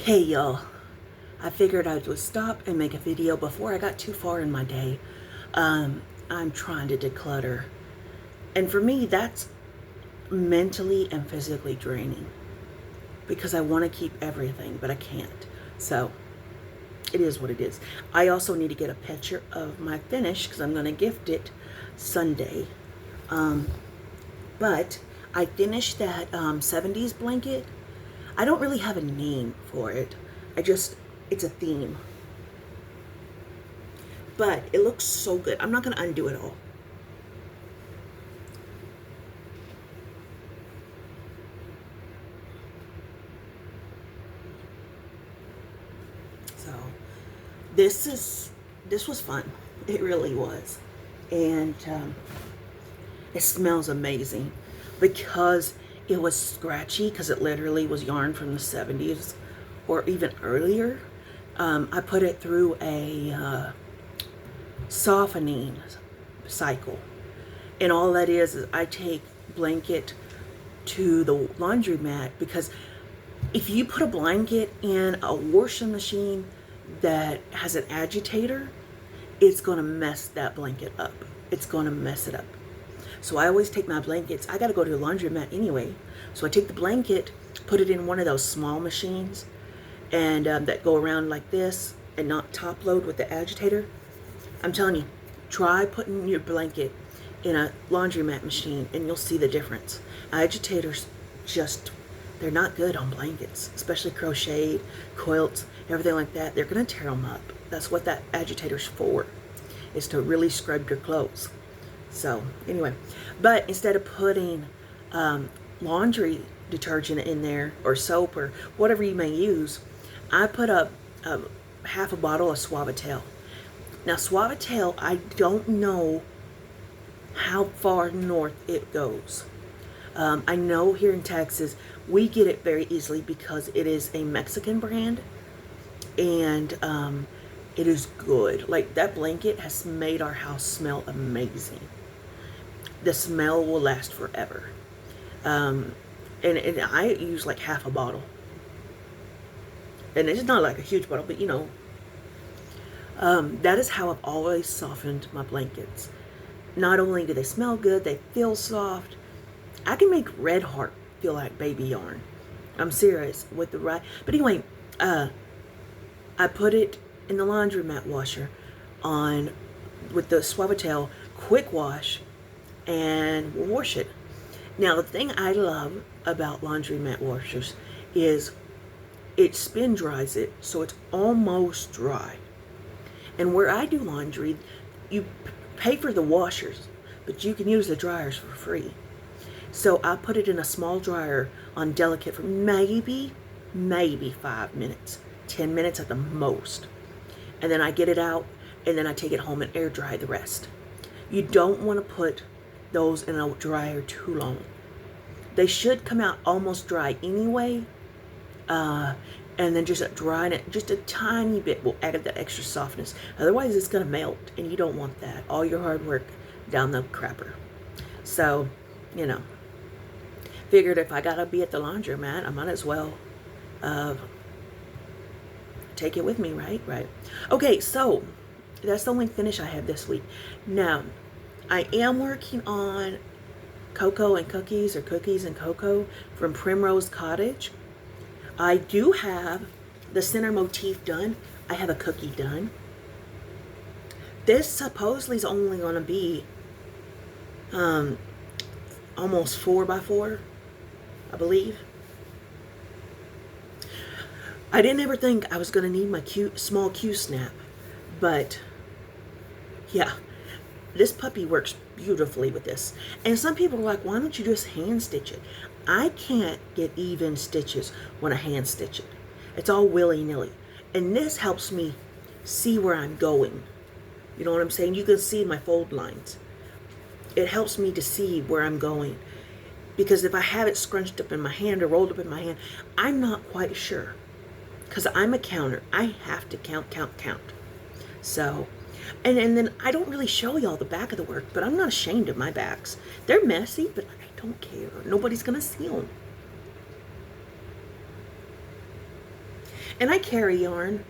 Hey y'all, I figured I would stop and make a video before I got too far in my day. I'm trying to declutter. And for me, that's mentally and physically draining because I want to keep everything, but I can't. So it is what it is. I also need to get a picture of my finish because I'm going to gift it Sunday. But I finished that 70s blanket. I don't really have a name for it. It's a theme. But it looks so good. I'm not going to undo it all. So this was fun. It really was. And it smells amazing because it was scratchy because it literally was yarn from the 70s or even earlier. I put it through a softening cycle. And all that is I take blanket to the laundromat because if you put a blanket in a washing machine that has an agitator, it's going to mess that blanket up. It's going to mess it up. So I always take my blankets. I got to go to the laundromat anyway. So I take the blanket, put it in one of those small machines and that go around like this and not top load with the agitator. I'm telling you, try putting your blanket in a laundromat machine and you'll see the difference. Agitators they're not good on blankets, especially crocheted, quilts, everything like that. They're going to tear them up. That's what that agitator's for, is to really scrub your clothes. So anyway, but instead of putting laundry detergent in there or soap or whatever you may use, I put a half a bottle of Suavitel. Now Suavitel, I don't know how far north it goes. I know here in Texas we get it very easily because it is a Mexican brand and it is good. Like that blanket has made our house smell amazing. The smell will last forever. And I use like half a bottle. And it's not like a huge bottle, but you know, that is how I've always softened my blankets. Not only do they smell good, they feel soft. I can make Red Heart feel like baby yarn. I'm serious with the right. But anyway, I put it in the laundromat washer on with the Suavitel quick wash and we'll wash it. Now the thing I love about laundromat washers is it spin dries it so it's almost dry. And where I do laundry, you pay for the washers, but you can use the dryers for free. So I put it in a small dryer on delicate for maybe 5 minutes, 10 minutes at the most. And then I get it out and then I take it home and air dry the rest. You don't want to put those in a dryer too long. They should come out almost dry anyway. And then just drying it just a tiny bit will add that extra softness. Otherwise it's going to melt and you don't want that. All your hard work down the crapper. So, you know, figured if I got to be at the laundromat, I might as well take it with me, right? Right. Okay, so that's the only finish I have this week. Now, I am working on Cocoa and Cookies or Cookies and Cocoa from Primrose Cottage. I do have the center motif done. I have a cookie done. This supposedly is only going to be almost 4x4, I believe. I didn't ever think I was going to need my small Q-snap, but yeah, this puppy works beautifully with this. And some people are like, why don't you just hand stitch it? I can't get even stitches when I hand stitch it. It's all willy-nilly. And this helps me see where I'm going. You know what I'm saying? You can see my fold lines. It helps me to see where I'm going. Because if I have it scrunched up in my hand or rolled up in my hand, I'm not quite sure. Because I'm a counter. I have to count. So, and then I don't really show y'all the back of the work, but I'm not ashamed of my backs. They're messy, but I don't care. Nobody's going to see them. And I carry yarn.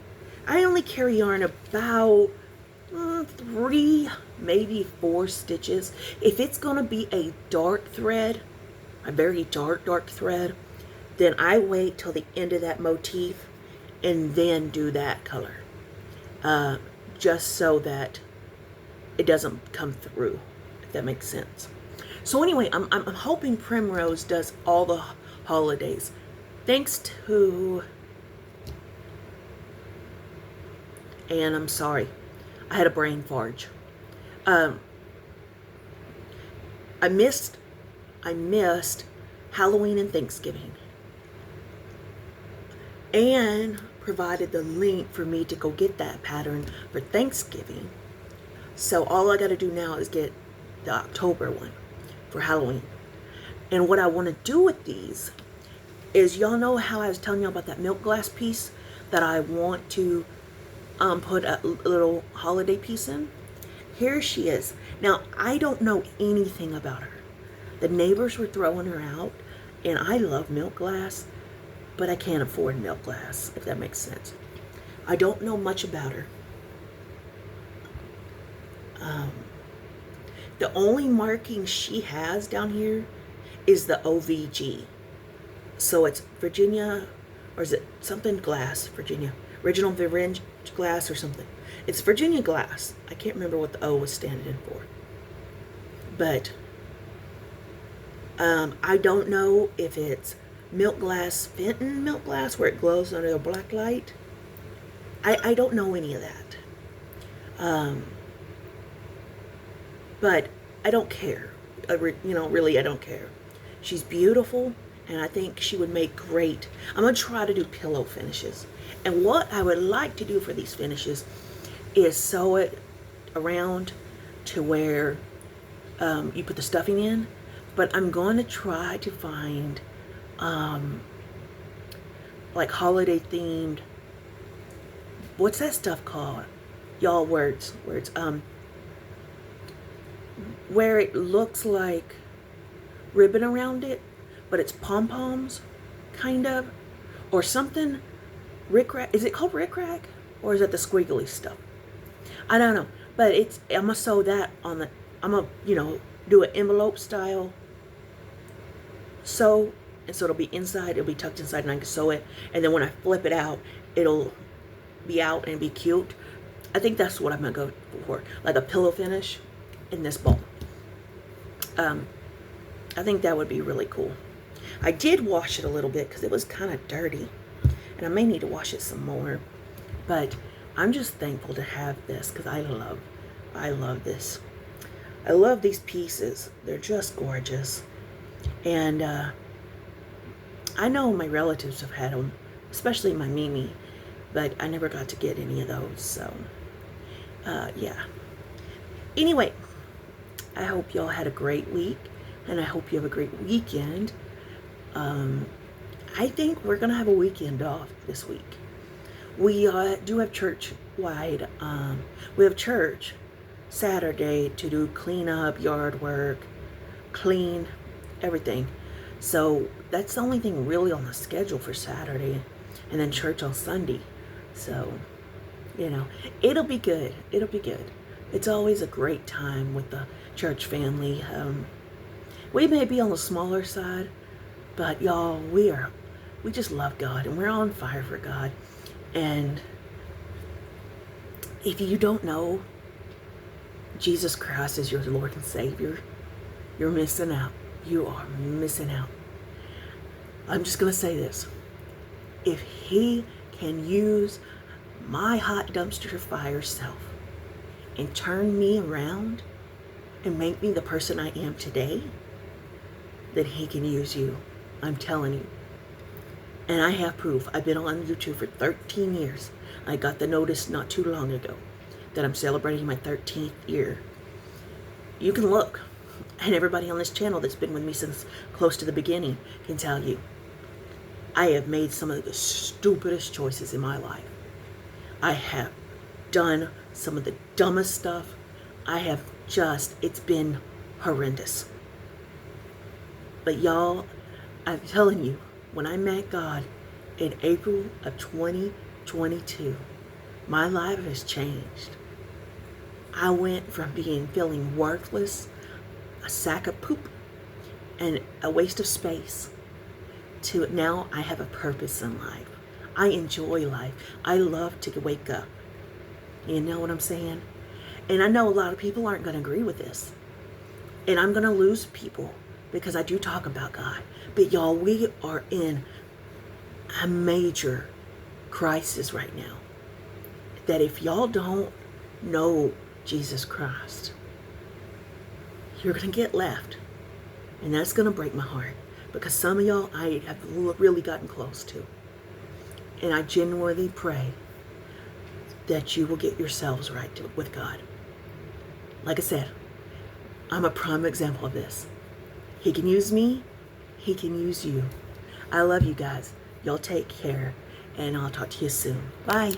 I only carry yarn about 3, maybe 4 stitches. If it's going to be a dark thread, a very dark thread, then I wait till the end of that motif and then do that color. Just so that it doesn't come through, if that makes sense. So anyway, I'm hoping Primrose does all the holidays. Thanks to... And I'm sorry, I had a brain fart. I missed Halloween and Thanksgiving. And provided the link for me to go get that pattern for Thanksgiving. So all I got to do now is get the October one for Halloween. And what I want to do with these is, y'all know how I was telling you about that milk glass piece that I want to put a little holiday piece in? Here she is. Now, I don't know anything about her. The neighbors were throwing her out, and I love milk glass, but I can't afford milk glass, if that makes sense. I don't know much about her. The only marking she has down here is the OVG. So it's Virginia, or is it something glass, Virginia? Original Virginia glass or something. It's Virginia glass. I can't remember what the O was standing for. But I don't know if it's milk glass, Fenton milk glass, where it glows under a black light. I don't know any of that. But I don't care. Really, I don't care. She's beautiful, and I think she would make great. I'm going to try to do pillow finishes. And what I would like to do for these finishes is sew it around to where you put the stuffing in. But I'm going to try to find like holiday themed, what's that stuff called? Y'all, words. Where it looks like ribbon around it, but it's pom-poms, kind of, or something. Rickrack, is it called rickrack, or is it the squiggly stuff? I don't know, but I'm gonna sew that on the, I'm gonna, do an envelope style sew, and so it'll be inside, it'll be tucked inside, and I can sew it, and then when I flip it out, it'll be out and be cute. I think that's what I'm gonna go for, like a pillow finish in this bowl. I think that would be really cool. I did wash it a little bit because it was kind of dirty, and I may need to wash it some more, but I'm just thankful to have this because I love this. I love these pieces. They're just gorgeous. And I know my relatives have had them, especially my Mimi, but I never got to get any of those, so yeah. Anyway, I hope y'all had a great week, and I hope you have a great weekend. I think we're going to have a weekend off this week. We do have church-wide, we have church Saturday to do cleanup, yard work, clean, everything. So that's the only thing really on the schedule for Saturday, and then church on Sunday. So, it'll be good. It'll be good. It's always a great time with the church family. We may be on the smaller side, but y'all, we just love God, and we're on fire for God. And if you don't know Jesus Christ is your Lord and Savior, you're missing out. You are missing out. I'm just going to say this. If He can use my hot dumpster fire self and turn me around and make me the person I am today, then He can use you. I'm telling you. And I have proof. I've been on YouTube for 13 years. I got the notice not too long ago that I'm celebrating my 13th year. You can look. And everybody on this channel that's been with me since close to the beginning can tell you. I have made some of the stupidest choices in my life. I have done some of the dumbest stuff. It's been horrendous. But y'all, I'm telling you, when I met God in April of 2022, my life has changed. I went from feeling worthless, a sack of poop, and a waste of space, to now I have a purpose in life. I enjoy life. I love to wake up. You know what I'm saying? And I know a lot of people aren't going to agree with this. And I'm going to lose people because I do talk about God. But y'all, we are in a major crisis right now. That if y'all don't know Jesus Christ, you're going to get left. And that's going to break my heart. Because some of y'all I have really gotten close to. And I genuinely pray that you will get yourselves right with God. Like I said, I'm a prime example of this. He can use me. He can use you. I love you guys. Y'all take care. And I'll talk to you soon. Bye.